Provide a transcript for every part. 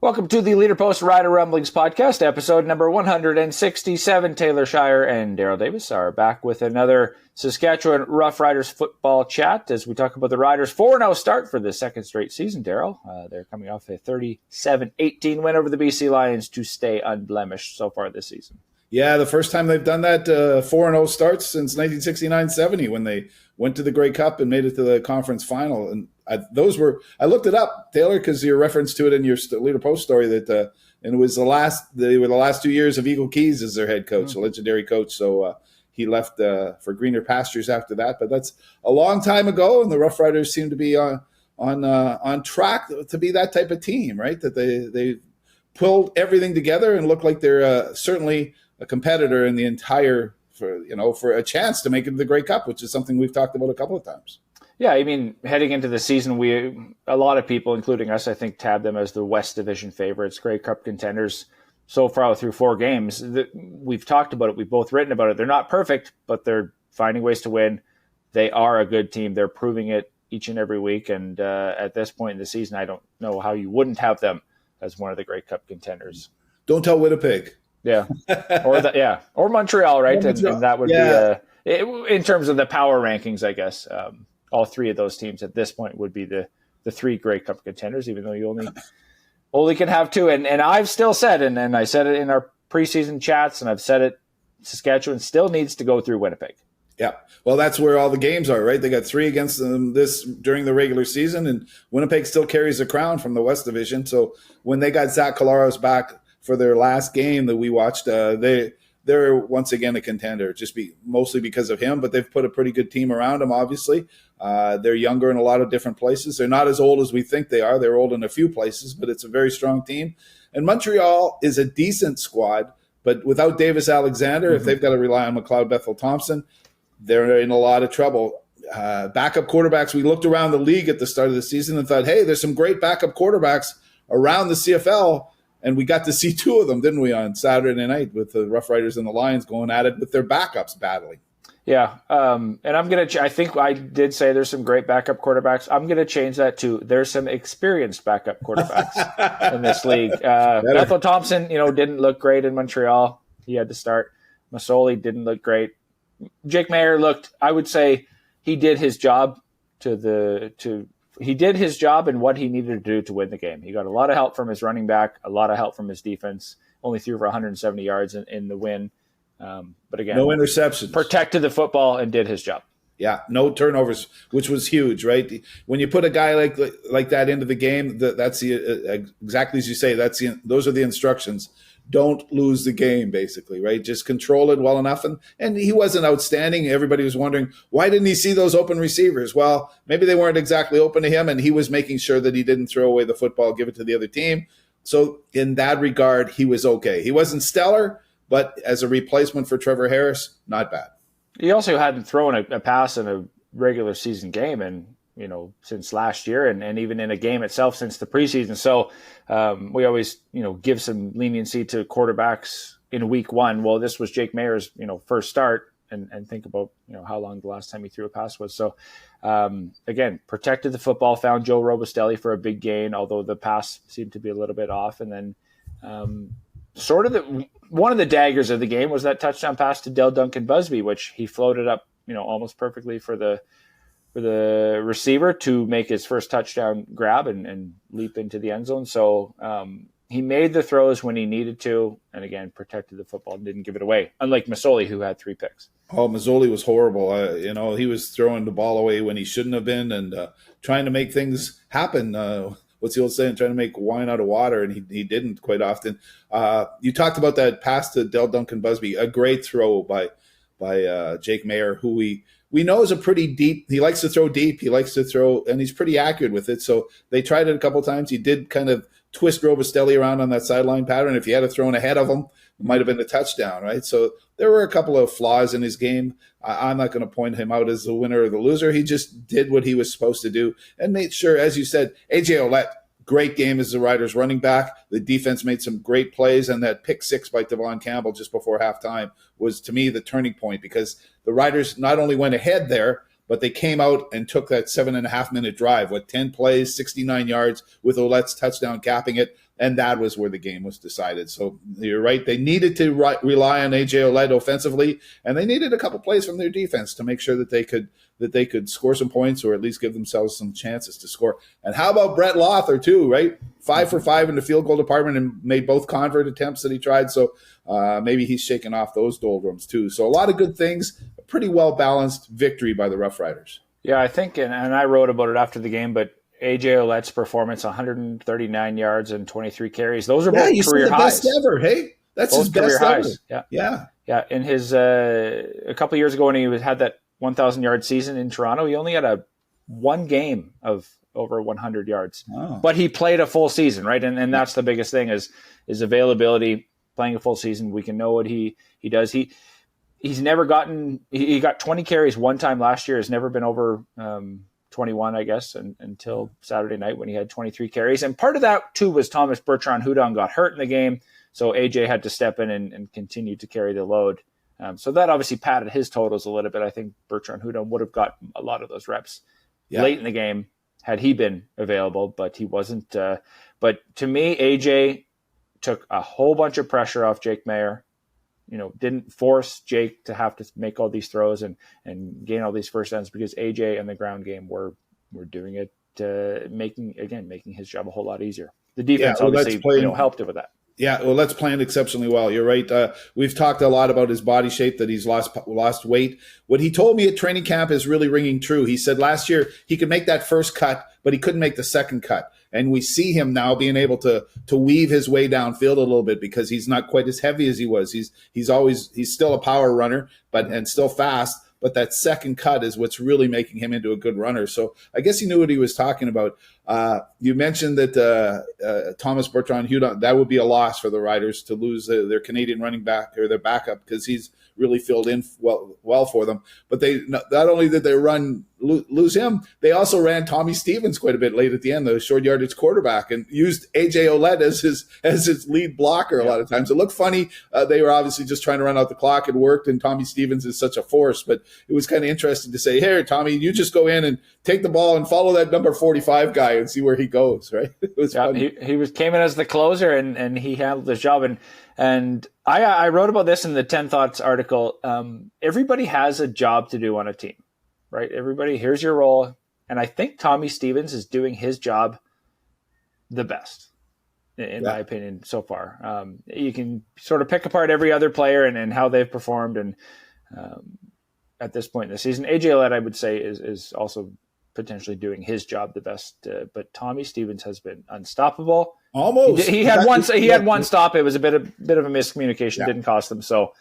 Welcome to the Leader-Post Rider Rumblings podcast, episode number 167. Taylor Shire and Darrell Davis are back with another Saskatchewan Roughriders football chat as we talk about the Riders' 4-0 start for the second straight season, Darrell. They're coming off a 37-18 win over the BC Lions to stay unblemished so far this season. Yeah, the first time they've done that 4-0 starts since 1969-70 when they went to the Grey Cup and made it to the conference final. And I looked it up, Taylor, because your reference to it in your Leader-Post story that and it was they were the last 2 years of Eagle Keys as their head coach, a legendary coach. So he left for greener pastures after that. But that's a long time ago, and the Rough Riders seem to be on track to be that type of team, right? That they pulled everything together and look like they're certainly a competitor in the entire for a chance to make it to the Grey Cup, which is something we've talked about a couple of times. Yeah, I mean, heading into the season, a lot of people, including us, I think, tabbed them as the West Division favorites, Grey Cup contenders so far through 4 games. We've talked about it. We've both written about it. They're not perfect, but they're finding ways to win. They are a good team. They're proving it each and every week. And at this point in the season, I don't know how you wouldn't have them as one of the Grey Cup contenders. Don't tell Winnipeg. Yeah, or Montreal, right? And that would be in terms of the power rankings, I guess. All 3 of those teams at this point would be the 3 Grey Cup contenders, even though you only can have 2. And I've still said, and I said it in our preseason chats, and I've said it, Saskatchewan still needs to go through Winnipeg. Yeah, well, that's where all the games are, right? They got 3 against them this during the regular season, and Winnipeg still carries the crown from the West Division. So when they got Zach Collaros back for their last game that we watched, they're once again a contender, mostly because of him, but they've put a pretty good team around him, obviously. They're younger in a lot of different places. They're not as old as we think they are. They're old in a few places, but it's a very strong team. And Montreal is a decent squad, but without Davis Alexander, if they've got to rely on McLeod Bethel-Thompson, they're in a lot of trouble. Backup quarterbacks, we looked around the league at the start of the season and thought, hey, there's some great backup quarterbacks around the CFL. And we got to see 2 of them, didn't we, on Saturday night with the Rough Riders and the Lions going at it with their backups battling. Yeah, and I'm going to – I think I did say there's some great backup quarterbacks. I'm going to change that to there's some experienced backup quarterbacks in this league. Bethel Thompson, didn't look great in Montreal. He had to start. Masoli didn't look great. Jake Mayer I would say he did his job He did his job and what he needed to do to win the game. He got a lot of help from his running back, a lot of help from his defense, only threw for 170 yards in the win. But again, no interceptions. Protected the football and did his job. Yeah, no turnovers, which was huge, right? When you put a guy like that into the game, that's exactly as you say. Those are the instructions. Don't lose the game, basically, right? Just control it well enough. And he wasn't outstanding. Everybody was wondering, why didn't he see those open receivers? Well, maybe they weren't exactly open to him, and he was making sure that he didn't throw away the football, give it to the other team. So in that regard, he was okay. He wasn't stellar, but as a replacement for Trevor Harris, not bad. He also hadn't thrown a pass in a regular season game since last year and even in a game itself since the preseason. So we always, give some leniency to quarterbacks in week 1. Well, this was Jake Mayer's, first start and think about, how long the last time he threw a pass was. So again, protected the football, found Joe Robustelli for a big gain, although the pass seemed to be a little bit off. And then one of the daggers of the game was that touchdown pass to Del Duncan Busby, which he floated up, almost perfectly for the receiver to make his first touchdown grab and leap into the end zone. So he made the throws when he needed to, and again, protected the football and didn't give it away, unlike Masoli, who had 3 picks. Oh, Mazzoli was horrible. He was throwing the ball away when he shouldn't have been and trying to make things happen. What's the old saying? Trying to make wine out of water, and he didn't quite often. You talked about that pass to Del Duncan Busby, a great throw by Jake Mayer, who we know is a pretty deep. He likes to throw deep. He likes to throw, and he's pretty accurate with it. So they tried it a couple of times. He did kind of twist Robustelli around on that sideline pattern. If he had thrown ahead of him, it might have been a touchdown, right? So there were a couple of flaws in his game. I'm not going to point him out as the winner or the loser. He just did what he was supposed to do and made sure, as you said, A.J. Ouellette, great game as the Riders running back. The defense made some great plays, and that pick 6 by Devon Campbell just before halftime was, to me, the turning point, because the Riders not only went ahead there, but they came out and took that 7.5-minute drive with 10 plays, 69 yards, with Ouellette's touchdown capping it. And that was where the game was decided. So you're right. They needed to rely on AJ Ouellette offensively, and they needed a couple plays from their defense to make sure that they could score some points or at least give themselves some chances to score. And how about Brett Lothar too, right? 5 for 5 in the field goal department and made both convert attempts that he tried. So maybe he's shaking off those doldrums too. So a lot of good things, a pretty well-balanced victory by the Rough Riders. Yeah, I think, and I wrote about it after the game, but AJ Ouellette's performance, 139 yards and 23 carries. Those are both career highs. Best ever, hey? That's both his best highs. Ever. Yeah. In his a couple of years ago when he had that 1,000-yard season in Toronto, he only had one game of over 100 yards. Oh. But he played a full season, right? And that's the biggest thing is availability, playing a full season. We can know what he does. He's never gotten – he got 20 carries one time last year. Has never been over 21, I guess, until Saturday night when he had 23 carries. And part of that, too, was Thomas Bertrand-Hudon got hurt in the game, so AJ had to step in and continue to carry the load. So that obviously padded his totals a little bit. I think Bertrand-Hudon would have got a lot of those reps late in the game had he been available, but he wasn't. But to me, AJ took a whole bunch of pressure off Jake Maier. Didn't force Jake to have to make all these throws and gain all these first downs because AJ and the ground game were doing it, making his job a whole lot easier. The defense obviously helped it with that. Yeah, well, let's planned exceptionally well. You're right. We've talked a lot about his body shape, that he's lost weight. What he told me at training camp is really ringing true. He said last year he could make that first cut, but he couldn't make the second cut. And we see him now being able to weave his way downfield a little bit because he's not quite as heavy as he was. He's still a power runner, and still fast. But that second cut is what's really making him into a good runner. So I guess he knew what he was talking about. You mentioned that Thomas Bertrand-Hudon, that would be a loss for the Riders to lose their Canadian running back or their backup because he's really filled in well for them. But they not only did they lose him, they also ran Tommy Stevens quite a bit late at the end, the short yardage quarterback, and used AJ Ouellette as his lead blocker a lot of times. It looked funny. They were obviously just trying to run out the clock. It worked, and Tommy Stevens is such a force. But it was kind of interesting to say, "Here, Tommy, you just go in and take the ball and follow that number 45 guy and see where he goes." Right? It was funny. He came in as the closer, and he handled his job. And I wrote about this in the 10 Thoughts article. Everybody has a job to do on a team, right? Everybody, here's your role. And I think Tommy Stevens is doing his job the best, in my opinion, so far. You can sort of pick apart every other player and how they've performed. And at this point in the season, AJ Ouellette, I would say, is also potentially doing his job the best. But Tommy Stevens has been unstoppable. Almost. He had one stop. It was a bit of a miscommunication. Didn't cost them. So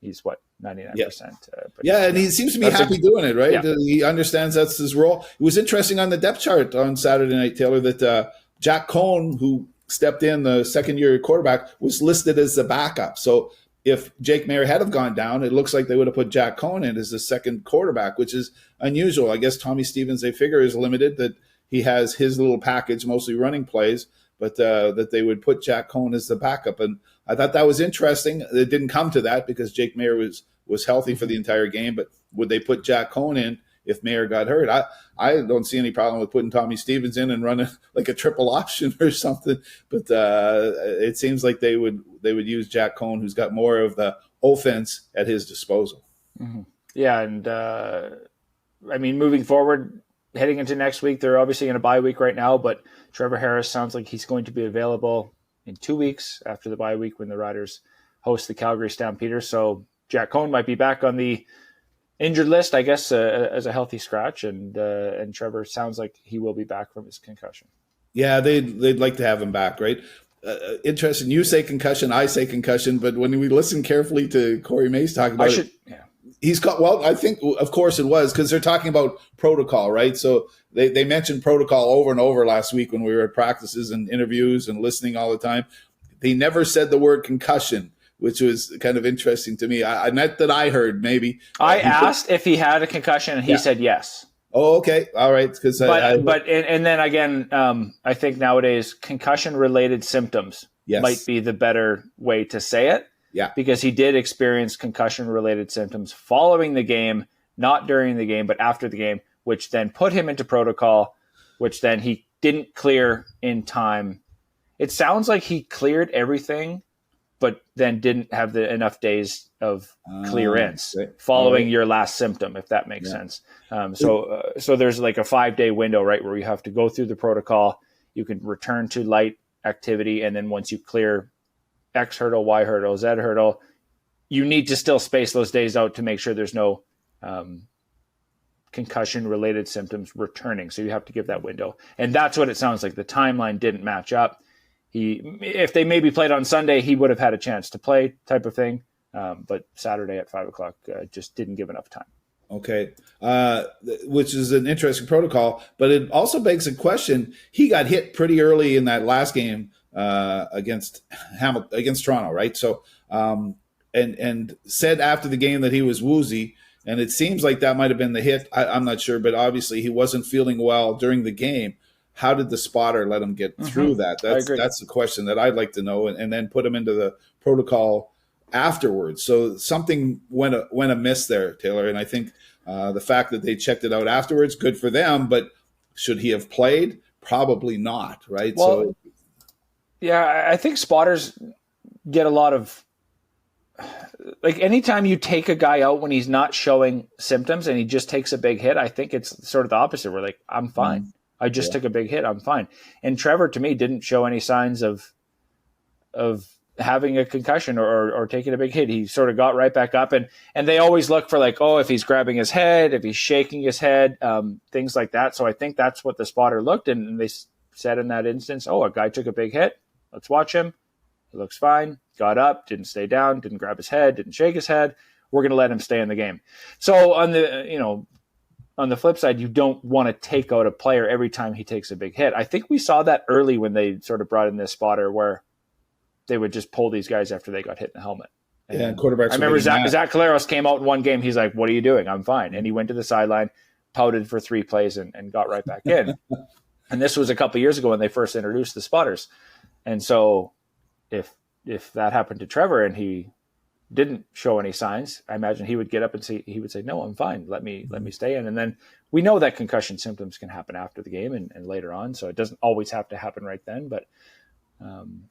he's 99%. And he seems to be happy doing it, right? Yeah. He understands that's his role. It was interesting on the depth chart on Saturday night, Taylor, that Jack Cohn, who stepped in, the second-year quarterback, was listed as the backup. So if Jake Maier had have gone down, it looks like they would have put Jack Cohn in as the second quarterback, which is unusual. I guess Tommy Stevens, they figure, is limited, that he has his little package, mostly running plays, but that they would put Jack Cohn as the backup. And I thought that was interesting. It didn't come to that because Jake Maier was healthy for the entire game, but would they put Jack Cohn in if Maier got hurt? I don't see any problem with putting Tommy Stevens in and running like a triple option or something, but it seems like they would use Jack Cohn, who's got more of the offense at his disposal. Mm-hmm. Yeah, and moving forward, heading into next week, they're obviously in a bye week right now, but Trevor Harris sounds like he's going to be available in 2 weeks after the bye week when the Riders host the Calgary Stampeders. So Jack Cohn might be back on the injured list, I guess, as a healthy scratch, and Trevor sounds like he will be back from his concussion. Yeah, they'd like to have him back, right? Interesting. You say concussion, I say concussion, but when we listen carefully to Corey Mace talking about he's got. Well, I think of course it was because they're talking about protocol, right? So they mentioned protocol over and over last week when we were at practices and interviews and listening all the time. They never said the word concussion, which was kind of interesting to me. Not that I heard, maybe. I asked if he had a concussion, and he said yes. Oh, okay. All right. But then again, I think nowadays concussion-related symptoms might be the better way to say it. Yeah. Because he did experience concussion-related symptoms following the game, not during the game, but after the game, which then put him into protocol, which then he didn't clear in time it sounds like he cleared everything, but then didn't have enough days of clearance following your last symptom, if that makes sense. So there's like a 5-day window, right, where you have to go through the protocol. You can return to light activity, and then once you clear X hurdle, Y hurdle, Z hurdle, you need to still space those days out to make sure there's no concussion-related symptoms returning. So you have to give that window. And that's what it sounds like. The timeline didn't match up. If they maybe played on Sunday, he would have had a chance to play, type of thing. But Saturday at 5:00 just didn't give enough time. Okay, which is an interesting protocol, but it also begs a question. He got hit pretty early in that last game against Toronto, right? So, and said after the game that he was woozy, and it seems like that might have been the hit. I'm not sure, but obviously he wasn't feeling well during the game. How did the spotter let him get through that? That's the question that I'd like to know, and then put him into the protocol afterwards. So something went amiss there, Taylor. And I think the fact that they checked it out afterwards, good for them. But should he have played? Probably not, right? Well, yeah, I think spotters get a lot of, like, anytime you take a guy out when he's not showing symptoms and he just takes a big hit, I think it's sort of the opposite. We're like, I'm fine. I just took a big hit. I'm fine. And Trevor, to me, didn't show any signs of having a concussion or taking a big hit. He sort of got right back up, and they always look for, like, if he's grabbing his head, if he's shaking his head, things like that. So I think that's what the spotter looked, and they said in that instance, a guy took a big hit. Let's watch him. He looks fine. Got up, didn't stay down, didn't grab his head, didn't shake his head. We're going to let him stay in the game. So on the flip side, you don't want to take out a player every time he takes a big hit. I think we saw that early when they sort of brought in this spotter where they would just pull these guys after they got hit in the helmet. And quarterbacks. I remember Zach Caleros came out in one game. He's like, "What are you doing? I'm fine." And he went to the sideline, pouted for 3 plays, and got right back in. And this was a couple of years ago when they first introduced the spotters. And so if that happened to Trevor and he didn't show any signs, I imagine he would get up and he would say, "No, I'm fine. Let me stay in." And then we know that concussion symptoms can happen after the game and later on. So it doesn't always have to happen right then, but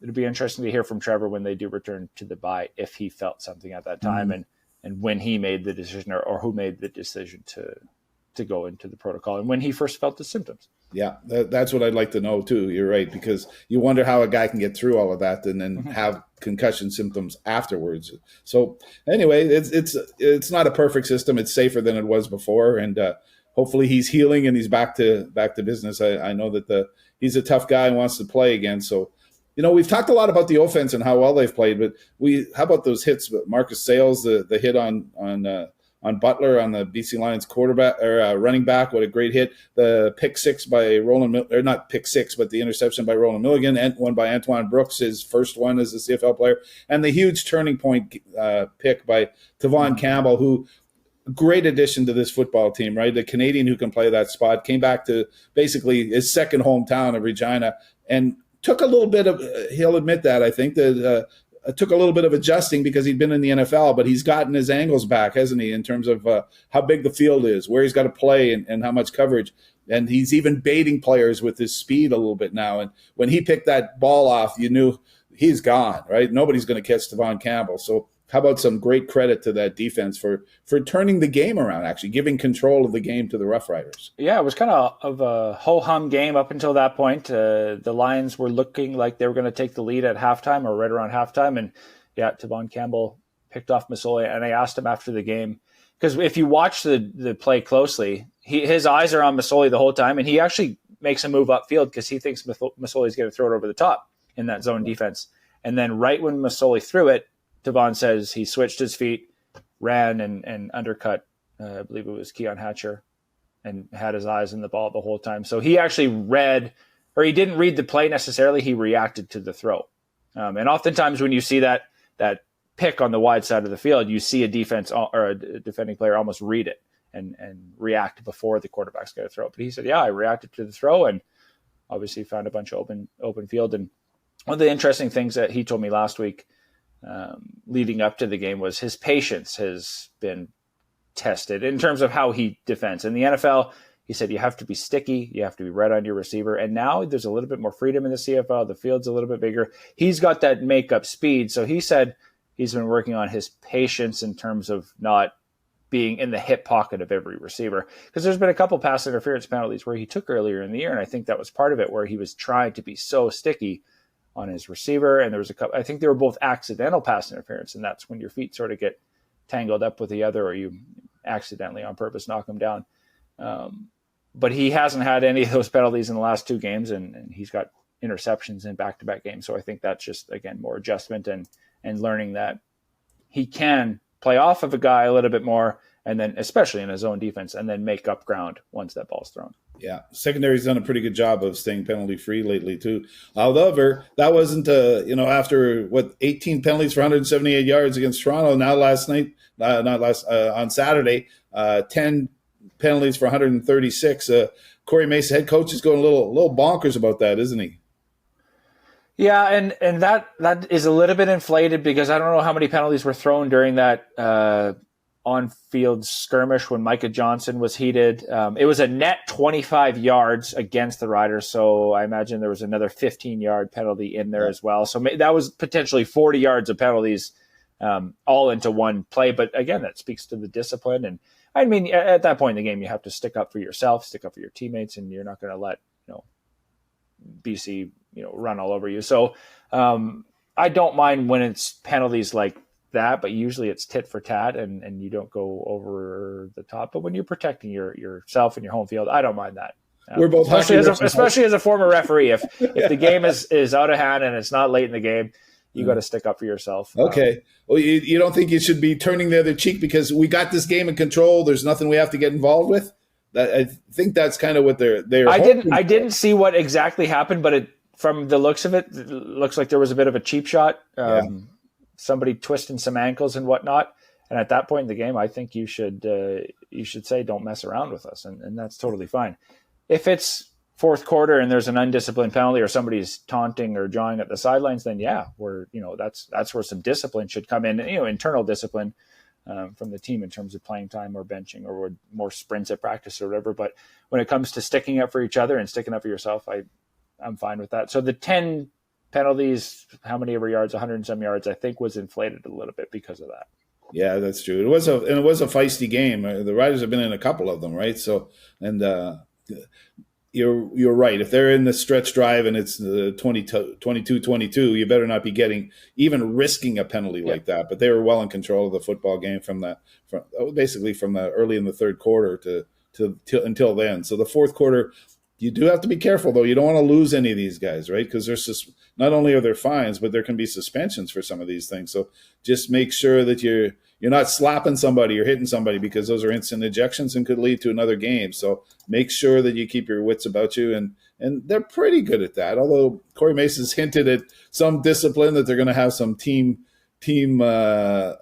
it'll be interesting to hear from Trevor when they do return to the bye, if he felt something at that time and when he made the decision or who made the decision to go into the protocol and when he first felt the symptoms. Yeah, that's what I'd like to know too. You're right, because you wonder how a guy can get through all of that and then have concussion symptoms afterwards. So anyway, it's not a perfect system. It's safer than it was before, and hopefully he's healing and he's back to business. I know that he's a tough guy and wants to play again. So, we've talked a lot about the offense and how well they've played, but how about those hits? Marcus Sayles, the hit on Butler on the BC Lions quarterback or running back, what a great hit! The pick six by or not pick six, but the interception by Roland Milligan, and one by Antoine Brooks, his first one as a CFL player, and the huge turning point pick by Tavon Campbell, who. Great addition to this football team, right? The Canadian who can play that spot came back to basically his second hometown of Regina and took a little bit of, he'll admit that, I think, that took a little bit of adjusting because he'd been in the NFL, but he's gotten his angles back, hasn't he, in terms of how big the field is, where he's got to play and how much coverage. And he's even baiting players with his speed a little bit now. And when he picked that ball off, you knew he's gone, right? Nobody's going to catch Tavon Campbell. So how about some great credit to that defense for turning the game around, actually giving control of the game to the Roughriders? Yeah, it was kind of a ho-hum game up until that point. The Lions were looking like they were going to take the lead at halftime or right around halftime. And Tavon Campbell picked off Masoli. And I asked him after the game, because if you watch the play closely, his eyes are on Masoli the whole time. And he actually makes a move upfield because he thinks Masoli is going to throw it over the top in that zone defense. And then right when Masoli threw it, Tavon says he switched his feet, ran and undercut, I believe it was Keon Hatcher, and had his eyes in the ball the whole time. So he actually he didn't read the play necessarily. He reacted to the throw. And oftentimes when you see that pick on the wide side of the field, you see a defense or a defending player almost read it and react before the quarterback's going to throw. But he said, I reacted to the throw and obviously found a bunch of open field. And one of the interesting things that he told me last week, leading up to the game, was his patience has been tested in terms of how he defends. In the NFL, He said you have to be sticky, you have to be right on your receiver. And now there's a little bit more freedom in the CFL. The field's a little bit bigger. He's got that makeup speed. So he said he's been working on his patience in terms of not being in the hip pocket of every receiver. Because there's been a couple pass interference penalties where he took earlier in the year, and I think that was part of it, where he was trying to be so sticky on his receiver. And there was a couple, I think they were both accidental pass interference, and that's when your feet sort of get tangled up with the other, or you accidentally on purpose knock them down. But he hasn't had any of those penalties in the last 2 games, and he's got interceptions in back-to-back games. So I think that's just, again, more adjustment and learning that he can play off of a guy a little bit more, and then especially in his own defense, and then make up ground once that ball's thrown. Yeah, secondary's done a pretty good job of staying penalty-free lately too. However, that wasn't, after 18 penalties for 178 yards against Toronto. Now on Saturday, 10 penalties for 136. Corey Mason, head coach, is going a little bonkers about that, isn't he? Yeah, and that is a little bit inflated because I don't know how many penalties were thrown during that on-field skirmish when Micah Johnson was heated. It was a net 25 yards against the Riders, so I imagine there was another 15-yard penalty in there as well. So that was potentially 40 yards of penalties all into one play. But again, that speaks to the discipline. And I mean, at that point in the game, you have to stick up for yourself, stick up for your teammates, and you're not going to let BC run all over you. So I don't mind when it's penalties like that, but usually it's tit for tat and you don't go over the top. But when you're protecting yourself and your home field, I don't mind that. We're both especially as a former referee. If the game is out of hand and it's not late in the game, you got to stick up for yourself. Okay. Well, you don't think you should be turning the other cheek because we got this game in control. There's nothing we have to get involved with. I think that's kind of what they're. I didn't see what exactly happened, but from the looks of it, it looks like there was a bit of a cheap shot. Somebody twisting some ankles and whatnot. And at that point in the game, I think you should say, don't mess around with us. And that's totally fine. If it's fourth quarter and there's an undisciplined penalty or somebody's taunting or jawing at the sidelines, then that's where some discipline should come in, internal discipline from the team in terms of playing time or benching or more sprints at practice or whatever. But when it comes to sticking up for each other and sticking up for yourself, I'm fine with that. So the 10 penalties, how many ever yards, 100 and some yards, I think was inflated a little bit because of that. Yeah, that's true. It was a feisty game. The Riders have been in a couple of them, right? So, and you're right. If they're in the stretch drive and it's the 22-22, you better not be risking a penalty like that. But they were well in control of the football game from the early in the third quarter to until then. So the fourth quarter, you do have to be careful, though. You don't want to lose any of these guys, right? Because there's not only are there fines, but there can be suspensions for some of these things. So just make sure that you're not slapping somebody or hitting somebody, because those are instant ejections and could lead to another game. So make sure that you keep your wits about you, and they're pretty good at that. Although Corey Mason's hinted at some discipline, that they're going to have some team-led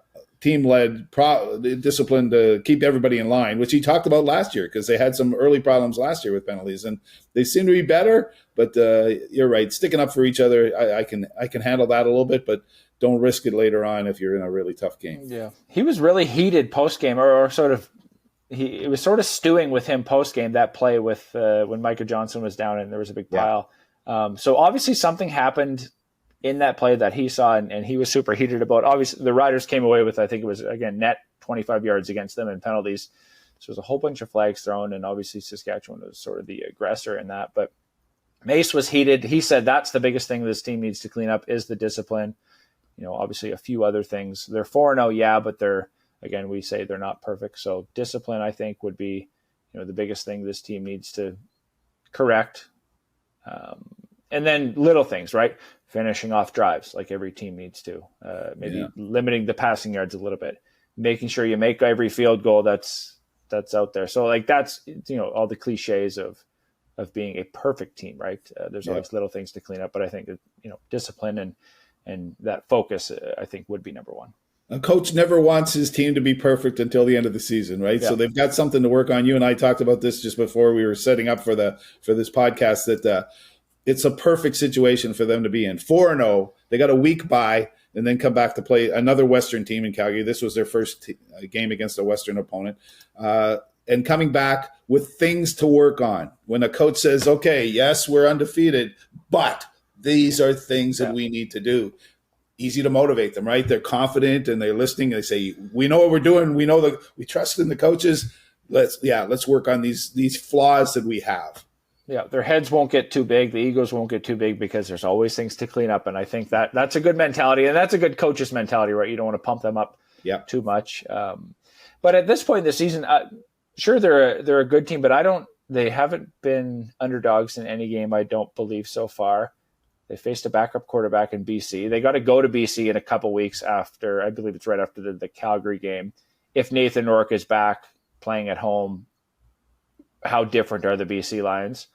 discipline to keep everybody in line, which he talked about last year, because they had some early problems last year with penalties, and they seem to be better. But you're right, sticking up for each other, I can handle that a little bit, but don't risk it later on if you're in a really tough game. Yeah, he was really heated post game, or sort of. It was sort of stewing with him post game, that play with when Micah Johnson was down and there was a big pile. So obviously something happened in that play that he saw, and he was super heated about. Obviously, the Riders came away with, I think it was, again, net 25 yards against them in penalties. So there's a whole bunch of flags thrown, and obviously Saskatchewan was sort of the aggressor in that. But Mace was heated. He said that's the biggest thing this team needs to clean up is the discipline. Obviously a few other things. They're 4-0, but again, we say they're not perfect. So discipline, I think, would be, the biggest thing this team needs to correct. And then little things, right? Finishing off drives like every team needs to. Maybe limiting the passing yards a little bit, making sure you make every field goal that's out there. So like that's, all the cliches of being a perfect team, right? There's always little things to clean up, but I think that, discipline and that focus, I think, would be number one. A coach never wants his team to be perfect until the end of the season, right? Yeah. So they've got something to work on. You and I talked about this just before we were setting up for this podcast, that it's a perfect situation for them to be in. 4-0, they got a week bye, and then come back to play another Western team in Calgary. This was their first game against a Western opponent. and coming back with things to work on. When a coach says, okay, yes, we're undefeated, but these are things that we need to do. Easy to motivate them, right? They're confident and they're listening. They say, we know what we're doing. We know that we trust in the coaches. Let's work on these flaws that we have. Yeah, their heads won't get too big. The egos won't get too big because there's always things to clean up. And I think that's a good mentality. And that's a good coach's mentality, right? You don't want to pump them up too much. But at this point in the season, sure, they're a good team, but they haven't been underdogs in any game, I don't believe, so far. They faced a backup quarterback in BC. They got to go to BC in a couple weeks after, I believe it's right after the Calgary game. If Nathan Rourke is back playing at home, how different are the BC Lions?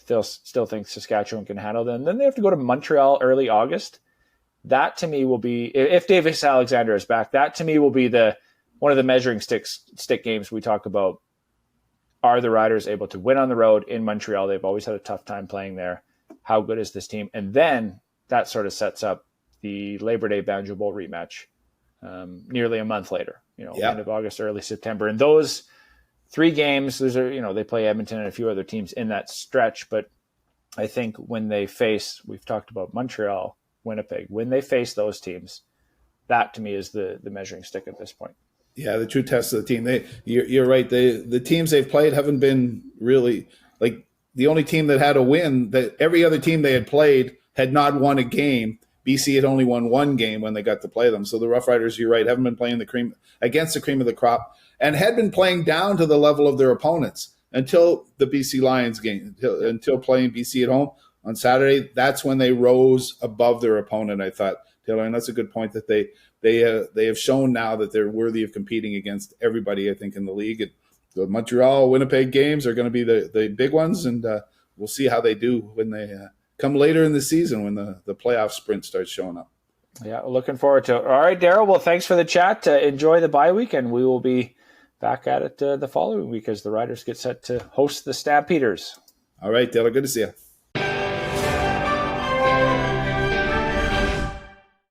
Still think Saskatchewan can handle them. Then they have to go to Montreal early August. That to me will be, if Davis Alexander is back, that to me will be one of the measuring stick games we talk about. Are the Riders able to win on the road in Montreal? They've always had a tough time playing there. How good is this team? And then that sort of sets up the Labor Day Banjo Bowl rematch nearly a month later, end of August, early September. And those 3 games, they play Edmonton and a few other teams in that stretch. But I think when they face, we've talked about Montreal, Winnipeg, when they face those teams, that to me is the measuring stick at this point. Yeah, the true test of the team. You're right. The teams they've played haven't been really like the only team that had a win. That every other team they had played had not won a game. BC had only won 1 game when they got to play them. So the Roughriders, you're right, haven't been playing against the cream of the crop, and had been playing down to the level of their opponents until the BC Lions game, until playing BC at home on Saturday. That's when they rose above their opponent, I thought, Taylor, and that's a good point that they have shown now that they're worthy of competing against everybody, I think, in the league. And the Montreal, Winnipeg games are going to be the big ones, and we'll see how they do when they come later in the season when the playoff sprint starts showing up. Yeah, looking forward to it. All right, Darrell, well, thanks for the chat. Enjoy the bye week, and we will be back at it the following week as the Riders get set to host the Stampeders. All right, Taylor, good to see you.